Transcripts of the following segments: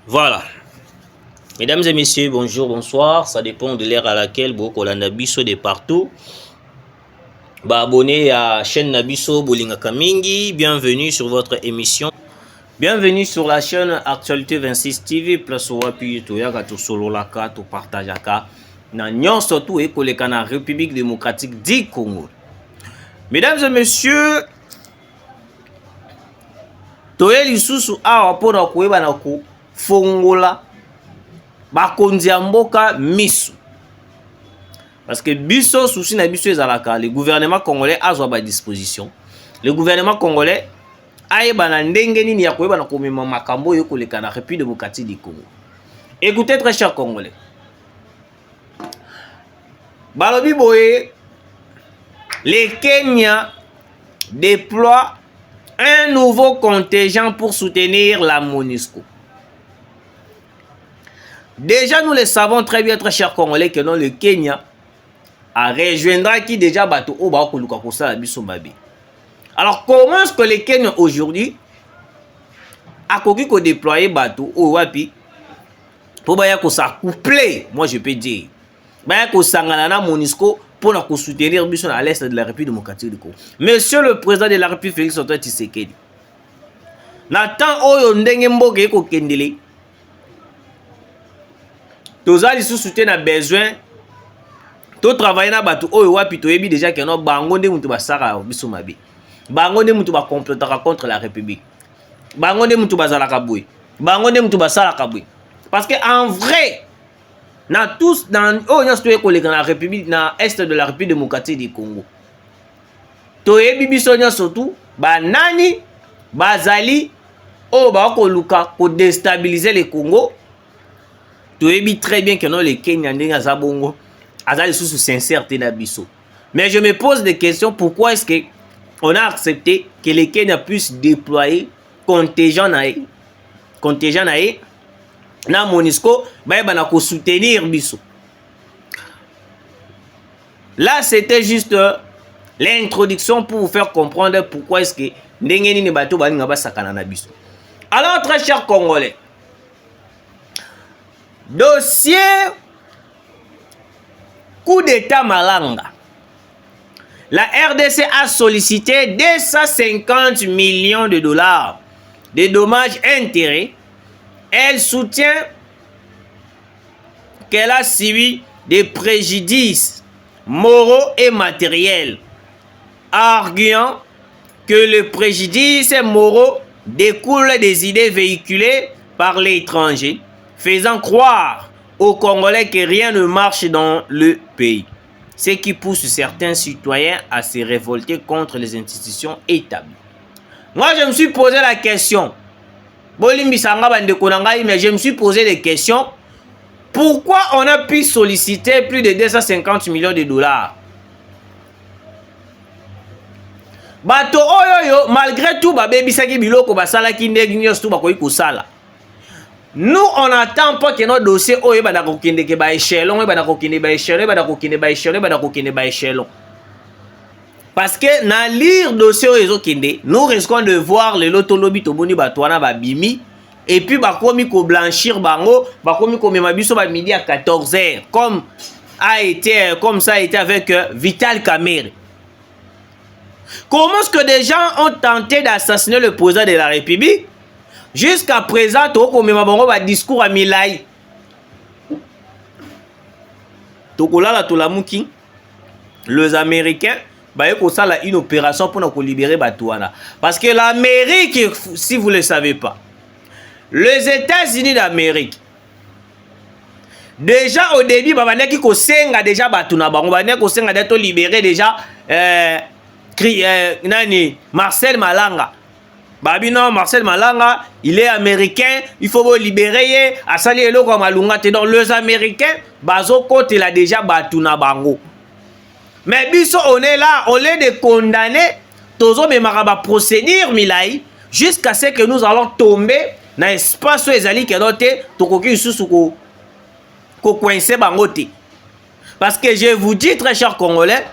Voilà. Mesdames et messieurs, bonjour, bonsoir. Ça dépend de l'ère à laquelle vous Nabiso de partout. Abonnez à la chaîne Nabiso Bolingaka Mingi. Bienvenue sur votre émission. Bienvenue sur la chaîne Actualité 26 TV. Place au wapi to yaga to solo laka to partageaka. Na nyon surtout et koleka na République démocratique du Congo. Mesdames et messieurs, toye lisusu awa pona koyeba na ko fongola bakonzi ya mboka misu. Parce que biso souci na biso ezalaka le gouvernement congolais azwa ba disposition. Le gouvernement congolais ayeba na ndenge nini ya koyeba na komema makambo yo koleka na République démocratique du Congo. Écoutez très chers Congolais. Balobi boye, le Kenya déploie un nouveau contingent pour soutenir la MONUSCO. Déjà, nous le savons très bien, très chers Congolais, que non, le Kenya a rejoindra qui déjà bateau au bas koluka kosa biso mabe. Alors, comment est-ce que le Kenya aujourd'hui a koki ko déployer bateau au wapi pour baya ko s'accoupler, moi je peux dire. Baya ko sangana na MONUSCO pour la soutenir biso à l'est de la République démocratique du Congo. Monsieur le président de la République Félix Antoine Tshisekedi. Nathan oyo ndenge mboke ko kendele. Tozali sous soutien a besoin to travailler na bato oyo wapi to yebi déjà que no bango nde mutu basara biso mabe. Bango nde mutu ba complotera contre la République. Bango nde mutu bazalaka boy. Bango nde mutu basala kabwe. Parce que en vrai na tous dans oyo nyosto ekoleka na République na est de la République démocratique du Congo. To yebi biso nyoso tout ba nani bazali o ba ko luka ko déstabiliser le Congo. Tu sais très bien que non, les Kenyans azabongo, azali sous sincérité nabiso. Mais je me pose des questions, pourquoi est-ce que on a accepté que les Kenyans puissent déployer contingent nae na MONUSCO ba ko soutenir biso. Là, c'était juste l'introduction pour vous faire comprendre pourquoi est-ce que ndenge nini bato balinga ba sakana na biso. Alors, très chers Congolais, dossier coup d'État Malanga. La RDC a sollicité 250 millions de dollars de dommages et intérêts. Elle soutient qu'elle a subi des préjudices moraux et matériels, arguant que les préjudices moraux découlent des idées véhiculées par l'étranger, faisant croire aux Congolais que rien ne marche dans le pays. Ce qui pousse certains citoyens à se révolter contre les institutions établies. Moi, je me suis posé la question. Mais je me suis posé des questions. Pourquoi on a pu solliciter plus de 250 millions de dollars? Bato oyoyo, malgré tout, babebisaki biloko basala ki ndenge nyos tout bakoyi kosala. Nous, on n'attend pas que notre dossier oye badako kende ke ba échelon, badako kende ba échelon, badako kende ba échelon, badako kende ba échelon. Parce que na lire dossier oyo kende, nous risquons de voir le loto lobi to boni batwana ba bimi et puis bakomi ko blanchir bango, bakomi ko mema biso ba midi à 14h comme ça a été avec Vital Kamerhe. Comment est-ce que des gens ont tenté d'assassiner le président de la République? Jusqu'à présent, toko discours à Milai. Tokolala tolamuki, les Américains, ça une opération pour nous libérer Batouana. Parce que l'Amérique, si vous ne le savez pas, les États-Unis d'Amérique, déjà au début, babanaki ko senga déjà Batuna, babanaki ko senga d'être libéré déjà Marcel Malanga. Babi non, Marcel Malanga, il est américain, il faut le libérer, à sali elo comme Malunga. Donc les Américains, bazo kote il a déjà batuna bango. Mais biso on est là, on est de condamner, tozo me maraba procédure milai, jusqu'à ce que nous allons tomber dans l'espace où ezali que noté, tokoki susu ko coincer bangote. Parce que je vous dis très chers Congolais,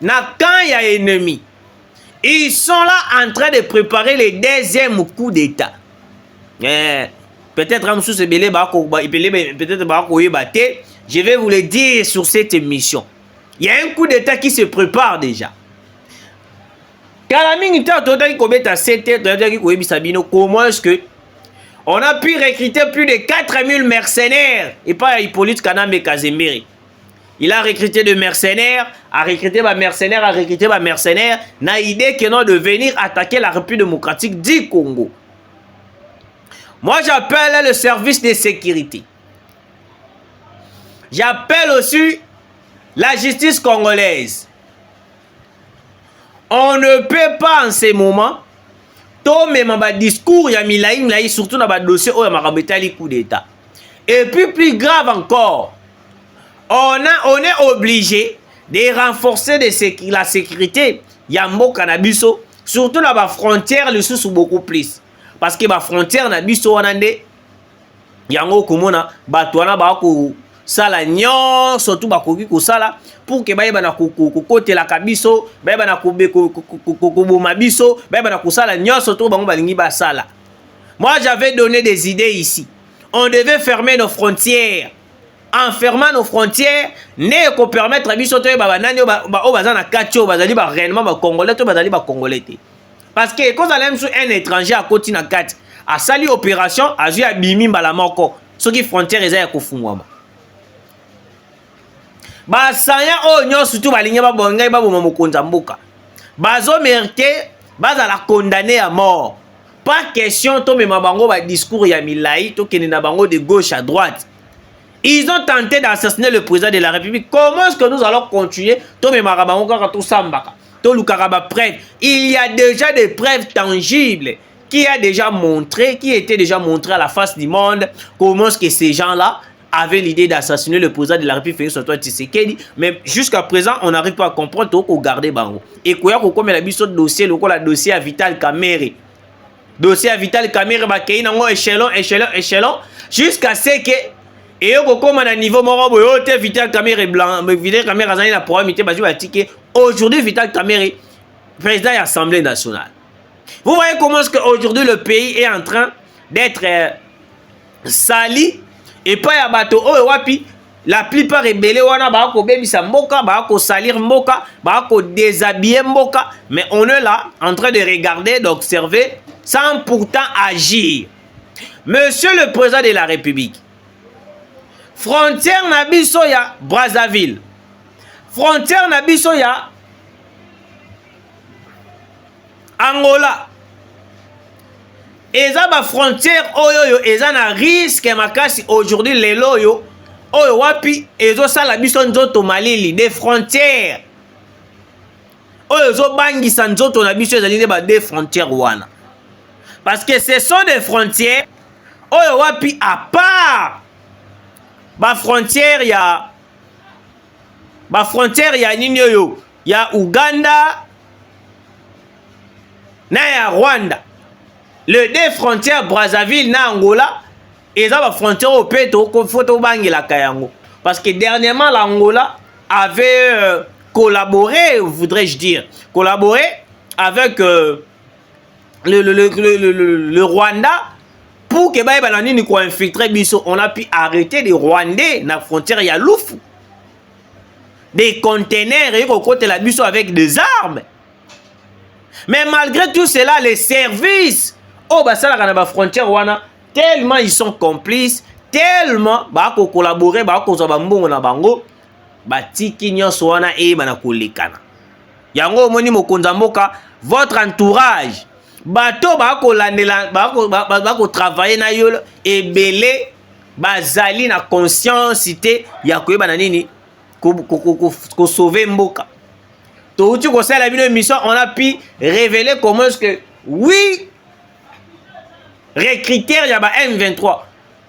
na quand il y a ennemi, ils sont là en train de préparer le deuxième coup d'État. peut-être je vais vous le dire sur cette émission. Il y a un coup d'état qui se prépare déjà. Comment est-ce que on a pu recruter plus de 4000 mercenaires et pas Hippolyte Kanambe Kazemiri. Il a recruté des mercenaires, a recruté des mercenaires, n'a idée que non de venir attaquer la République démocratique du Congo. Moi, j'appelle le service de sécurité. J'appelle aussi la justice congolaise. On ne peut pas en ce moment même un discours ya milaï surtout dans le dossier où il y a un coup d'état. Et puis plus grave encore, on est obligé de renforcer la sécurité ya mboka na biso, surtout dans la frontière le sous beaucoup plus. Parce que la frontière na biso wana nde yango komona bato wana ba ko sala nyon surtout ba koki ko sala pour que baye bana kokotela kabiso baye bana koboma biso baye bana kosala nyon surtout bango balingi ba sala. Moi j'avais donné des idées ici. On devait fermer nos frontières. En fermant nos frontières, ne ko permettre biso to ba nani o bazana katio bazali ba réellement ba congolais to bazali ba congolais. Parce que quand on a un étranger à côté na 4 a sali opération a vu abimi mbala moko soki frontière eza ya kofungwama. Ba sanya o nyo surtout balinga ba bongai ba boma mokonza mboka. Bazo mérité bazala condamné à mort. Pas question to mema bango ba discours ya milai to kene na bango de gauche à droite. Ils ont tenté d'assassiner le président de la République. Comment est-ce que nous allons continuer to mema bango kaka to sambaka? Il y a déjà des preuves tangibles qui étaient déjà montrées à la face du monde comment est-ce que ces gens-là avaient l'idée d'assassiner le président de la République Félix Antoine Tshisekedi, mais jusqu'à présent on n'arrive pas à comprendre qu'on garde bango. Et quoi comme la biso dossier le dossier à Vital Kamerhe. Dossier à Vital Kamerhe ba kei nango échelon jusqu'à ce que et comme à niveau moro Vital Kamerhe blanc Vital Kamerhe azali na programme te bazu batike. Aujourd'hui, Vital Kamerhe, président de l'Assemblée nationale. Vous voyez comment est-ce qu'aujourd'hui le pays est en train d'être sali et pas ya bato oh wapi la plupart rebelle wana ba ko bebisa mboka ba ko salir mboka ba ko déshabiller mboka, mais on est là en train de regarder, d'observer sans pourtant agir. Monsieur le président de la République, frontière na biso ya Brazzaville, frontière na biso ya Angola. Eza ba frontière oyo eza na risque makasi aujourd'hui lelo yo oyo wapi ezo sala biso nzoto malili des frontières. Oyo zo bangisa nzoto na biso ezali ba des frontières wana. Parce que ce sont des frontières oyo wapi à part ba frontière ya nini oyo ya Uganda na ya Rwanda. Le deux frontières Brazzaville na Angola et ça va frontière au péto photo bangela kayango. Parce que dernièrement l'Angola avait collaboré, voudrais-je dire, avec le Rwanda pour que ba banani ni ko infiltrer biso. On a pu arrêter des Rwandais na frontière ya Lufu. Des conteneurs et côté la biso avec des armes. Mais malgré tout cela, les services au basala kana ba frontière wana tellement ils sont complices, tellement ba ko collaborer ba ko zoba mbongo na bango ba tiki nyonso wana e bana kolekana. Yango moni mokonza mboka votre entourage bato ba ko landela ba ko travailler na yo ebele bazali na conscience ya koyeba na nini ko sauver mboka. On a pu révéler comment est-ce que oui recruteurs il y a M23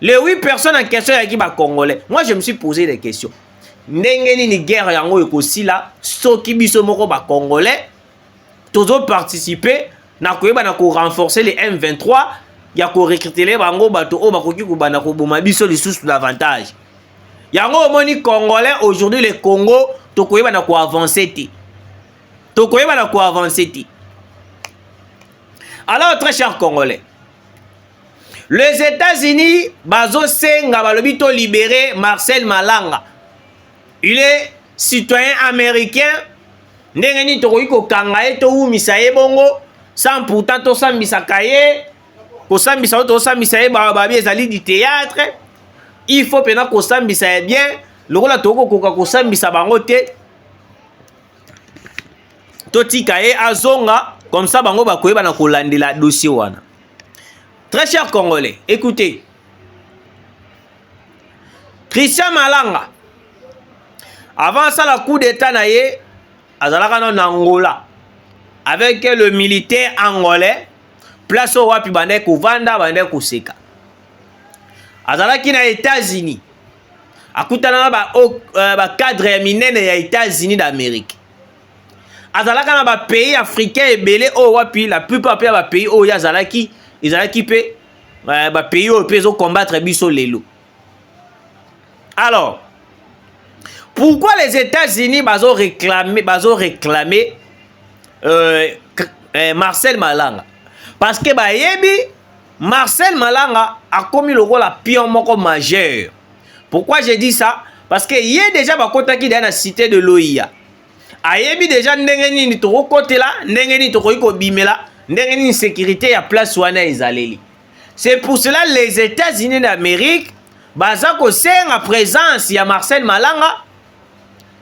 les 8 personnes en question qui ba congolais. Moi je me suis posé des questions. Ndenge ni guerre yango ekosi la soki biso moko ba congolais tozo participer na koyeba na ko renforcer les M23 ya ko recruter les bango bato o bakoki ko bana ko boma biso lisusu davantage. Yango moni congolais aujourd'hui le Congo to koyeba na ko avancer ti. Alors, très chers Congolais, Les États-Unis, bazo senga balobito libéré Marcel Malanga. Il est citoyen américain. Ndengeni tokoki kokanga to umisa ye bongo sans pourtant to sambisa kaye ko sambisa to sambisa ye babi ezali du théâtre. Il faut pena ko sambisa bien lokola toko koka ko sambisa bango te. To tikaye azonga comme ça bango bakoyeba na kolandela dossier wana. Très chers Congolais, écoutez. Christian Malanga, avant ça, le coup d'état naïe, azalaka en Angola, avec le militaire angolais, place au wapi bande kovanda bande koseka. Azalaki na États-Unis, akutana ba cadre minene ya États-Unis d'Amérique. Azalaka na ba pays africains ebele au wapi la plupart ya ba pays au yazalaki ils allaient équiper bah pays au pays au combattre biso lelo. Alors pourquoi les États-Unis bazo réclamer Marcel Malanga? Parce que bah yebi Marcel Malanga a commis le rôle à pion moko majeur. Pourquoi j'ai dit ça? Parce que y a déjà ba kota qui dans la cité de l'OIA. Ayebi déjà ndenge nini to côté là, ndenge nini to ko bimela. Ndenge sécurité ya place wana ezaleli. C'est pour cela les États-Unis d'Amérique baza ko senga présence ya Marcel Malanga.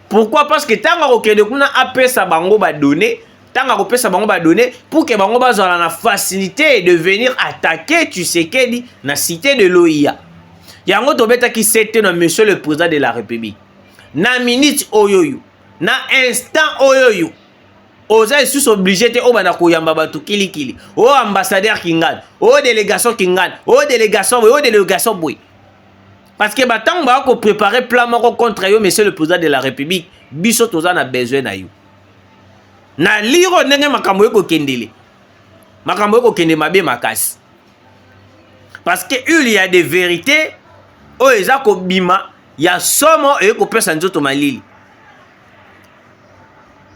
Pourquoi? Parce que tanga kokende kuna apesa bango ba donner, tanga kopesa bango ba donner pour que bango bazala na facilité de venir attaquer Tshisekedi na cité de l'OIA. Yango tobeta ki c'était na monsieur le président de la République. Na minute oyoyo, na instant oyoyo. Oza est obligé de obana koyamba batu kili. O ambassadeur Kingan, o délégation Kingan, o délégation boy. Parce que batang ba ko préparer plan moko contre yo monsieur le président de la République, biso toza na besoin na yo. Na liro ndenge makambo ko kendele. Makambo ko kende mabe makasi. Parce que il y a des vérités o eza ko bima ya somo e ko pesa nzoto malili.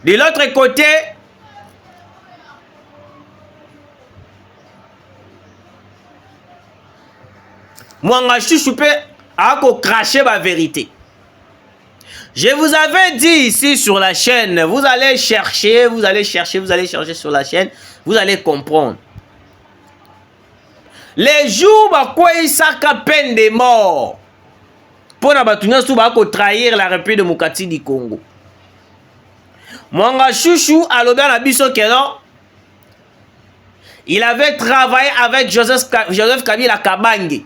De l'autre côté, Mwanga Chouchoupe a craché ma vérité. Je vous avais dit ici sur la chaîne, vous allez chercher sur la chaîne, vous allez comprendre. Les jours où il s'aka peine de mort, pour ne trahir la République démocratique du Congo. Mwanga Chouchou a l'obé na biso kenon. Il avait travaillé avec Joseph Kabila Kabange.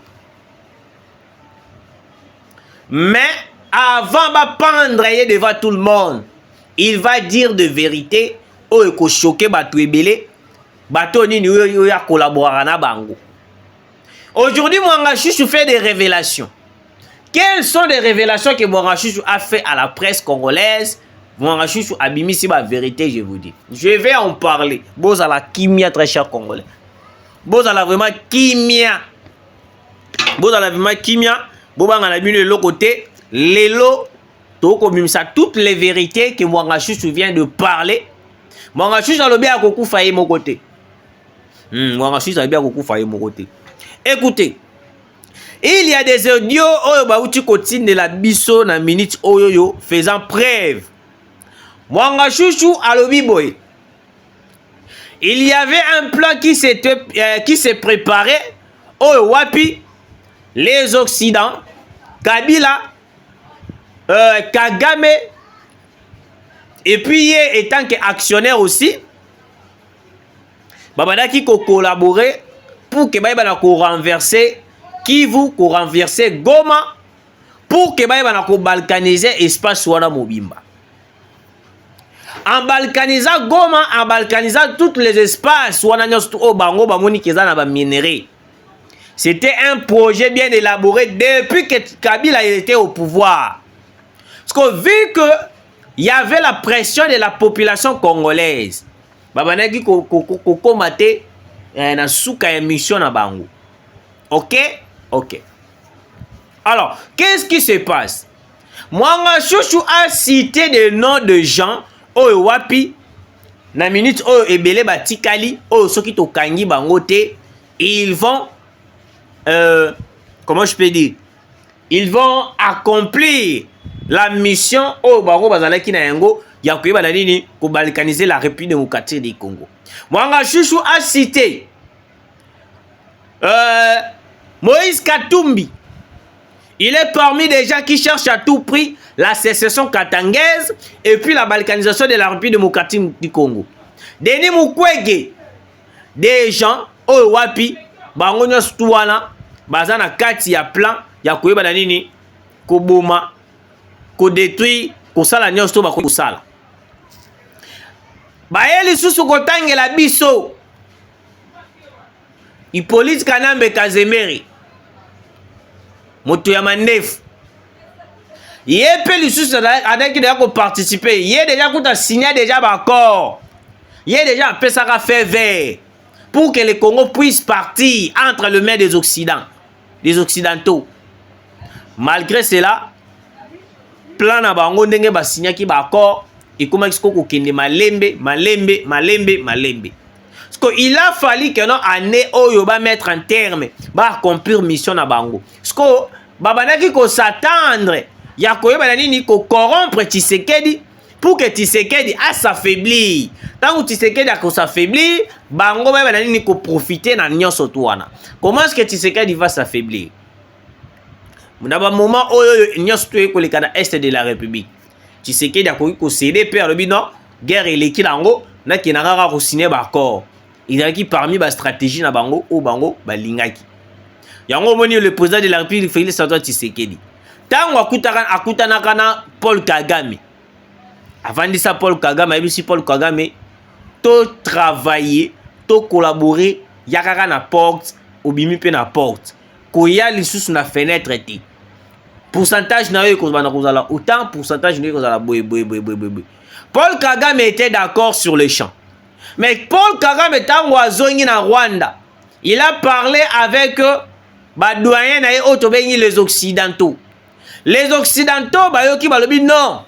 Mais avant de pendre devant tout le monde, il va dire de vérité. Oh, il faut choquer bato ebele. Bato ni ya collaborer na bango. Aujourd'hui, Mwanga Chouchou fait des révélations. Quelles sont les révélations que Mwanga Chouchou a fait à la presse congolaise? Mwanga Chouchou abimi si ma vérité, je vous dis. Je vais en parler. Boza la kimia, très cher Congolais. Boza la vraiment kimia. Boza la vraiment kimia. Boba ngana bino le côté. Lelo. Toko bimisa toutes les vérités que Mwanga Chouchou vient de parler. Mwanga Chouchou a le bien à Koku faye mon côté. Mwanga Chouchou a le bien à Koku faye mon côté. Écoutez. Il y a des audios oyo ba uti kotine de la biso na minute oyoyo faisant preuve. Mwanga Chouchou à l'Obiboy. Il y avait un plan qui s'est préparé au Wapi, les Occidents, Kabila, Kagame, et puis étant qu'actionnaire aussi, Babada qui collaborer pour que Baïba renverser Kivu, renverser Goma, pour que Baïba balkaniser espace Wana Mobimba. En balkanisant Goma, en balkanisant tous les espaces, c'était un projet bien élaboré depuis que Kabila était au pouvoir. Parce que vu qu'il y avait la pression de la population congolaise, Babanaki kokomate na souka émission na bango. Ok? Ok. Alors, qu'est-ce qui se passe? Mwanga Chouchou a cité des noms de gens oyo wapi na minute oyo ebele batikali oyo soki tokangi bango te, ils vont comment je peux dire, ils vont accomplir la mission au Baro Bazalaki na yango ya koyeba na nini ko balkaniser la République démocratique du Congo. Mwanga Chouchou a cité Moïse Katumbi. Il est parmi des gens qui cherchent à tout prix la sécession katangaise et puis la balkanisation de la République démocratique du Congo. Denis Mukwege, des gens au wapi bango nyonso tu wana baza na kati ya plan ya koyeba na nini koboma ko détruire kosala nyonso to bakosala bayeli susu kotangela biso Hippolyte Kanambe Kazemeri moto ya mandefu ye pe lisusu adaki deja koparticiper ye deja kuta signer déjà bakor ye deja apesaka fait vert pour que le Congo puisse partir entre les mains des Occidentaux. Malgré cela, plan na bango ndenge ba signaki ba accord et comment est-ce ko kende malembe. Parce qu'il a fallu que non année oyo ba mettre en terme ba accomplir mission na bango. Parce que babanaki ko s'attendre ya koyeba na nini ko corrompre Tshisekedi pour que Tshisekedi a s'affaiblir. Tant que Tshisekedi a s'affaiblir, bango ba na nini ko profiter na nyonso to wana. Comment est-ce que Tshisekedi va s'affaiblir? Dans un moment où nyonso to ekoleka na est de la République. Tshisekedi a ko céder per le non, guerre eleki nango na kinanga ko signer ba accord. Il a qui parmi ba stratégie na bango o bango ba lingaki. Yango moni le président de la République Félix Antoine Tshisekedi. Tango akutanaka na Paul Kagame. Avant de ça, Paul Kagame, et si Paul Kagame, to travailler, to collaborer, yakaka na porte, ou bimi pe na porte. Koya lisusu na fenêtre ti. Pourcentage na yo kozana kozala autant pourcentage na yo kozala boy. Paul Kagame était d'accord sur le champ. Mais Paul Kagame tango azongi na Rwanda, il a parlé avec ba doyen na yo tobengi les Occidentaux. Les Occidentaux bayoki balobi non.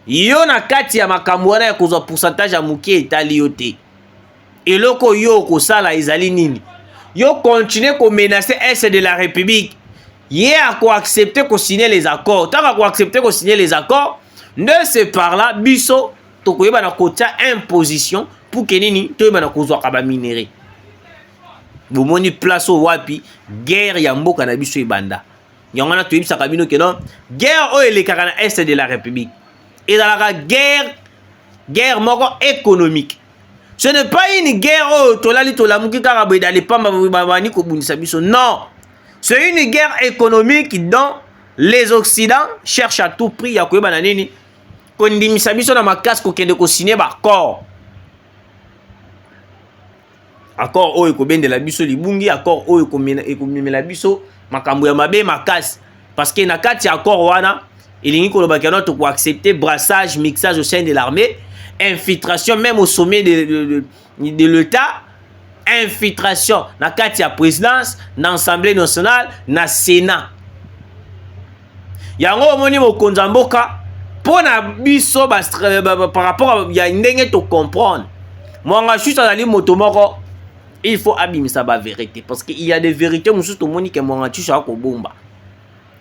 Yo na kati ya makambo wana ya kozwa pourcentage ya mukie etali yo te. Eloko yo kosala ezali nini? Yo continuer ko menacer est de la République. Ye a ko accepter ko signer les accords. Tant ko accepter ko signer les accords, ne se par là biso to koyeba na kotia imposition pour que nini to yeba na kozwa ka ba minéré. Bomoni place au wapi guerre ya mboka na biso ebanda. Yango na to yebisa ka bino ke non guerre o elekaka na est de la République. Et dans la guerre économique. Ce n'est pas une guerre non. C'est une guerre économique dont les Occidents cherchent à tout prix à signer accord. Accord o ekobende la biso libungi, accord o ekomeme la biso makambo ya mabe makasi. Parce que na kati accord wana il y a pour accepter brassage, mixage au sein de l'armée, infiltration même au sommet de l'État, infiltration dans la présidence, dans l'Assemblée nationale, dans le Sénat. Il y a un moment où Konzamboka, pour biso par rapport à il y a une ligne de comprendre. Moi, je suis dans motomoko, il faut abîmer sa vérité parce qu'il y a des vérités où je suis que moi je suis à Kobomba.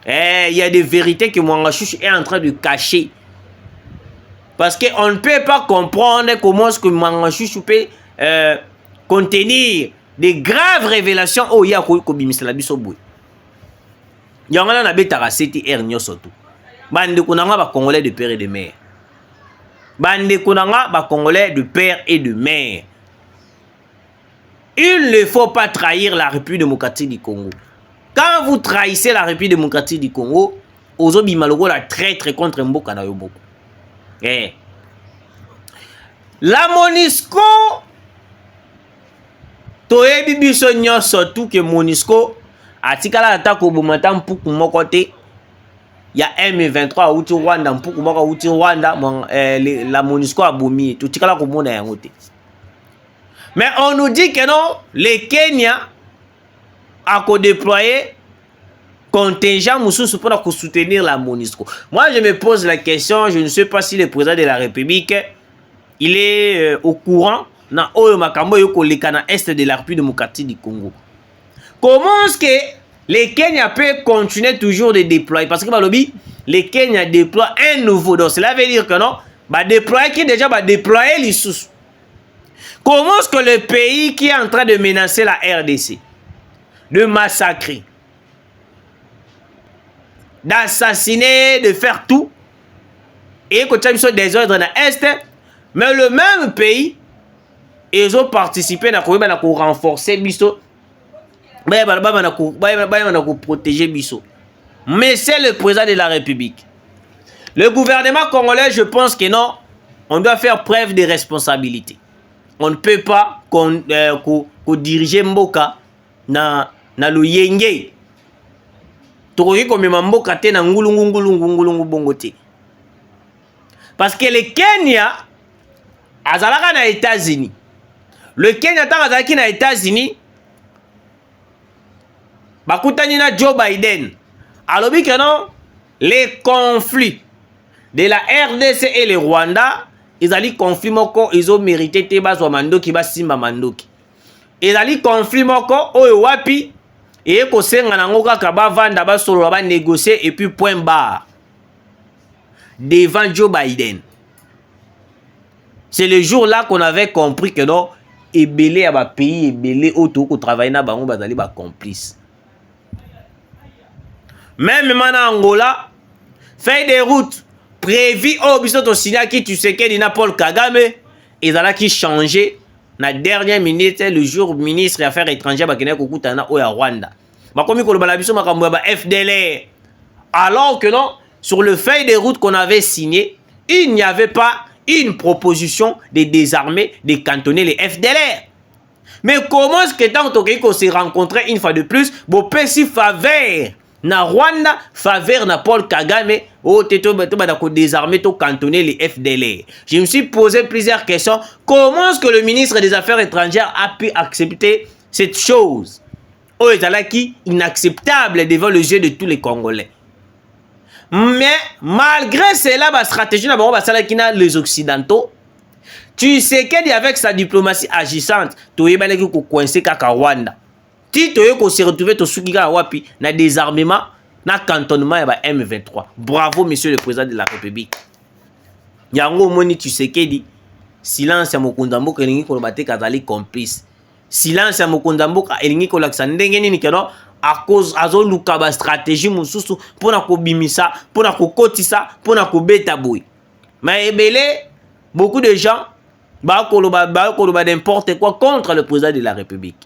Il y a des vérités que Mwanga Chouchou est en train de cacher. Parce qu'on ne peut pas comprendre comment est-ce que Mwanga Chouchou peut contenir des graves révélations. Oh, il y a Kobimisla Bisoboué. Il y a un abetara CTR Nyosoto. Bande Konanga ba Congolais de père et de mère. Bande Konanga ba Congolais de père et de mère. Il ne faut pas trahir la République démocratique du Congo. Quand vous trahissez la République démocratique du Congo, Ozobi Maloko la traître contre Mboka na Yoboko. La MONUSCO, toyebi biso nyonso tout que MONUSCO atikala atako bomata mpuku moko te. Ya M23 uti Rwanda mpuku moko uti Rwanda la MONUSCO a bomi to tikala ko mona yango te. Mais on nous dit que non, le Kenya a déployé contingent Moussous pour soutenir la MONUSCO. Moi, je me pose la question, je ne sais pas si le président de la République, il est au courant dans Oyo Makambo Yoko Lekana Est de la République démocratique du Congo. Comment est-ce que le Kenya peut continuer toujours de déployer. Parce que le Kenya déploie un nouveau. Donc cela veut dire que non, déployer qui déjà va déployer les sous. Comment est-ce que le pays qui est en train de menacer la RDC, de massacrer, d'assassiner, de faire tout, et que tu as mis des ordres dans l'Est, mais le même pays, ils ont participé à renforcer Bisso, à protéger Bisso. Mais c'est le président de la République. Le gouvernement congolais, je pense que non, on doit faire preuve de responsabilité. On ne peut pas diriger Mboka na le yenge. Tokoki komema Mboka te na ngulungu bongote. Parce que le Kenya azalaka na États-Unis. Le Kenya tant azalaki na États-Unis bakutani na Joe Biden. Alobi que non, les conflits de la RDC et le Rwanda, ils allaient conflit moko, ils ont mérité te bazwa mandoki basimba mandoki. Ils allaient conflit moko oyo wapi et ko senga nango kaka bavanda basolo ba négocier et puis point barre. Devant Joe Biden. C'est le jour là qu'on avait compris que non, ebélé à ba pays, ebélé auto ko travailler na bango bazali ba complice. Même maintenant Angola, fait des routes prévues au biso to signa qui tu sais que Paul Kagame, ils allaient qui changer na dernière minute le jour ministre des Affaires étrangères bakene ko kutana o ya Rwanda. Ba komi ko bala biso makambo ba FDLR. Alors que non, sur le feuille de route qu'on avait signé, il n'y avait pas une proposition de désarmer, de cantonner les FDLR. Mais comment est-ce que tant qu'on s'est rencontré une fois de plus, bon petit faveur na Rwanda, faveur na Paul Kagame, oh teto ko désarmer, to cantonner les FDLR. Je me suis posé plusieurs questions. Comment est-ce que le ministre des Affaires étrangères a pu accepter cette chose? Oh, c'est inacceptable devant les yeux de tous les Congolais. Mais malgré cela, la stratégie de les Occidentaux, tu sais qu'avec sa diplomatie agissante, tu es coincé kaka Rwanda. Tu es se retrouver to sukika wapi na désarmement, na cantonnement ya M23. Bravo monsieur le président de la République. Yango moni tu sais dit silence ya Mokunda Mboka elingi ko bate kazali complice. Silence ya Mokunda Mboka elingi ko laksa ndenge nini keno à cause azoluka ba stratégie mususu pona ko bimisa, pona ko kotisa, pona ko beta boy. Mais ebele beaucoup de gens ba koloba n'importe quoi contre le président de la République.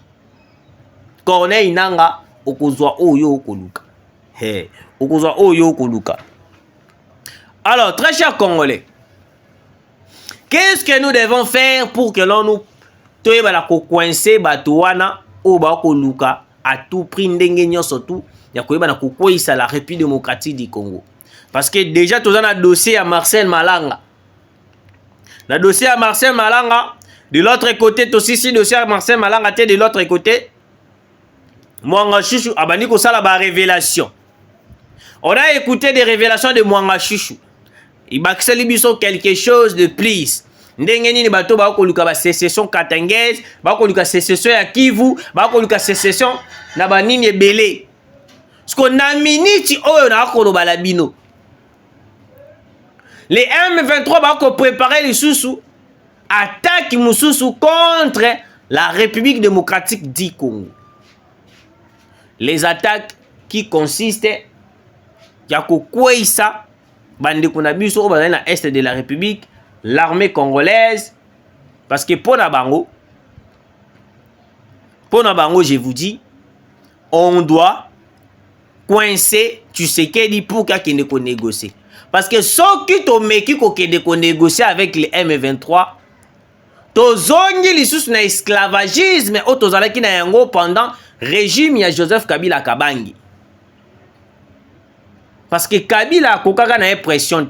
Corneille Nanga okozwa oyo okoluka. Hey, okozwa oyo okoluka. Alors, très chers Congolais, qu'est-ce que nous devons faire pour que l'on nous toye bala ko coincer batouana ou ba okoluka à tout prix ndenge nyonso tout ya koyeba na kokwisa la République démocratique du Congo. Parce que déjà tous un dossier à Marcel Malanga. Le dossier à Marcel Malanga, de l'autre côté aussi si dossier à Marcel Malanga était de l'autre côté. Mwanga Chouchou abani ko sala ba révélation. On a écouté des révélations de Mwanga Chouchou. Il baxeli biso quelque chose de plus. Ndenge nini bato ba ko luka ba sécession katangaise, ba ko luka sécession ya Kivu, ba ko luka sécession na ba nini ebele. Ce qu'on a miniti oyo na ko loba la bino. Les M23 ba ko préparer les sous attaque mususu contre la République démocratique du Congo. Les attaques qui consistent ya kokweisa bande kuna biso o bazali na est de la République, l'armée congolaise, parce que pour na bango je vous dis, on doit coincer Tshisekedi pour qu'il ne négocier. Parce que ceux qui t'ont meki ko négocier avec les M23, tozongi lisusu na esclavagisme o tozalaki na yango pendant régime ya Joseph Kabila Kabangi. Parce que Kabila a kokaka na pression.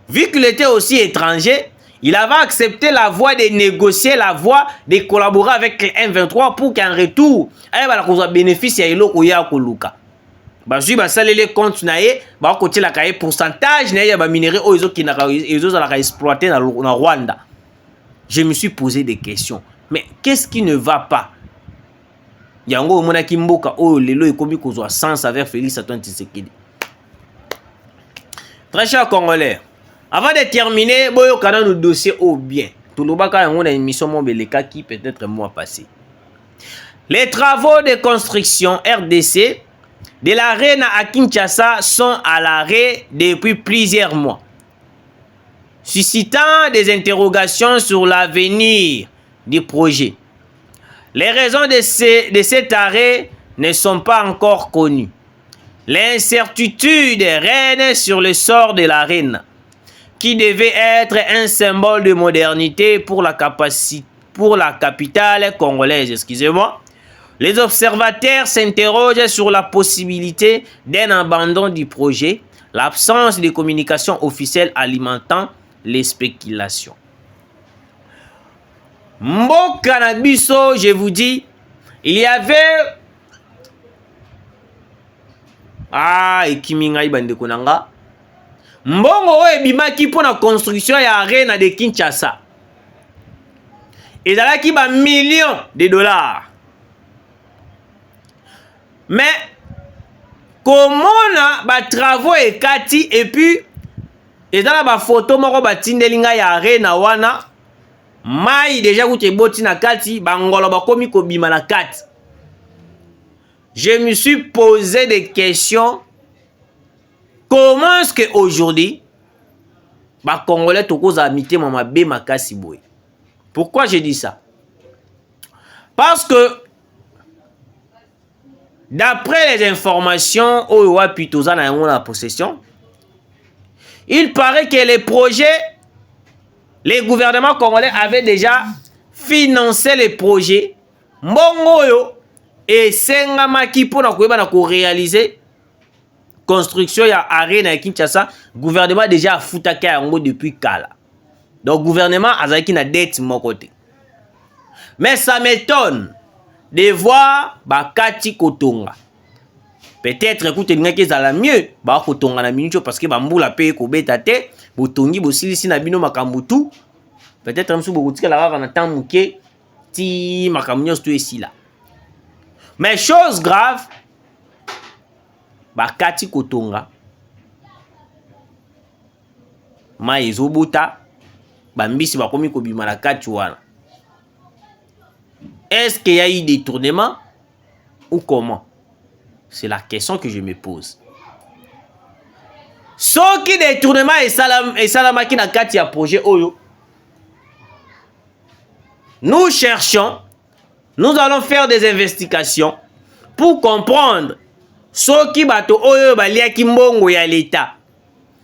Vu qu'il était aussi étranger, il avait accepté la voie de négocier, la voie de collaborer avec les M23 pour qu'en retour, il va bénéficier à l'eau ya koluka. Bazui basale les comptes naé, ba côté la cahier pourcentage na ya ba minerai ozo qui na ozo la exploiter na Rwanda. Je me suis posé des questions. Mais qu'est-ce qui ne va pas? yango omona kimboka oyo lelo ekomi kozwa sens avec Félix Antoine Tshisekedi. Très chers Congolais, avant de terminer, boyokana nos dossiers au bien. Tout le monde a une émission Mobeleka qui peut-être mois passé. Les travaux de construction RDC de l'arène à Kinshasa sont à l'arrêt depuis plusieurs mois, suscitant des interrogations sur l'avenir du projet. Les raisons de cet arrêt ne sont pas encore connues. L'incertitude règne sur le sort de l'arène, qui devait être un symbole de modernité pour la capitale congolaise. Excusez-moi. Les observateurs s'interrogent sur la possibilité d'un abandon du projet, l'absence de communication officielle alimentant les spéculations. Mboka na biso, je vous dis, il y avait ekiminga ibandeko nanga mbongo oyo ebimaki mpona construction ya arena de Kinshasa ezalaki ba millions de dollars, mais komona ba travaux ekati et puis ezala ba photo moko batindelinga ya arena wana mai déjà kuti eboti na kati bangolo bakomi kobima na kati. Je me suis posé des questions. Comment est-ce qu'aujourd'hui, les Congolais sont amité mamabe makasi boy? Pourquoi je dis ça? Parce que d'après les informations au Pitoza na la possession, il paraît que les projets, les gouvernements congolais avaient déjà financé les projets. Mbongo et sengamaki pona koyeba na ko réaliser construction ya arena ya Kinshasa, gouvernement déjà afutaka yango depuis kala. Donc gouvernement azaki na dette mon côté. Mais ça m'étonne de voir bakati kotonga. Peut-être écoute ngaki ezala mieux ba kotonga na mincho parce que bambula pe ko beta te, botongi bosilisi na bino makambutu. Peut-être msu bokutika la kaka na temps muke ti makamnyo sto esila. Mais chose grave, bakati kotonga, ma ezobota, bambisi bakomi kobima na kati wana. Est-ce qu'il y a eu détournement ou comment? C'est la question que je me pose. Soki détournement et salamaki na kati ya projet oyo, nous cherchons. Nous allons faire des investigations pour comprendre ce qui bato oyo baliaki mbongo ya l'État.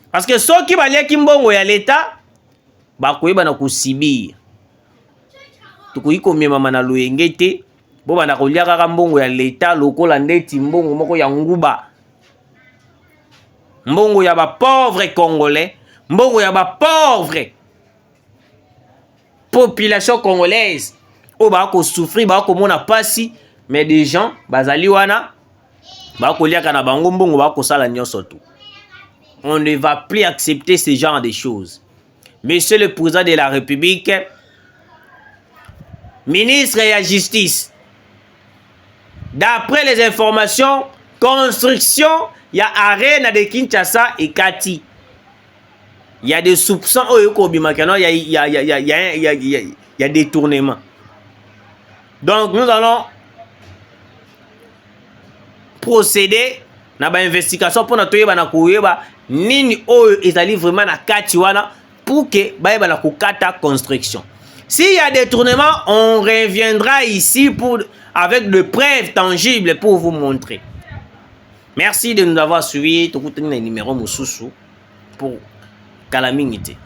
Parce que ce qui baliaki mbongo ya l'État, bakoyeba na kusibir. Tukoyi komema mana loyengete, bo bana kolia kaka mbongo ya l'État lokola ndeti mbongo moko ya nguba. Mbongo ya ba pauvre congolais, mbongo ya ba pauvre population congolaise. Oh bah ko souffrir bah ko mona pasi mais des gens bazali wana bah ko liaka na bango mbongo bah ko sala nyonso tout. On ne va plus accepter ce genre de choses. Monsieur le président de la République, ministre de la Justice, d'après les informations, construction il y a arena de Kinshasa et Kati. Il y a des soupçons il y a détournement. Donc nous allons procéder à une investigation pour notre nini oyo ezali vraiment na kati wana pour que baeba na kokata construction. S'il y a détournement, on reviendra ici avec des preuves tangibles pour vous montrer. Merci de nous avoir suivis. Tout le numéro Moussousou pour Calamité.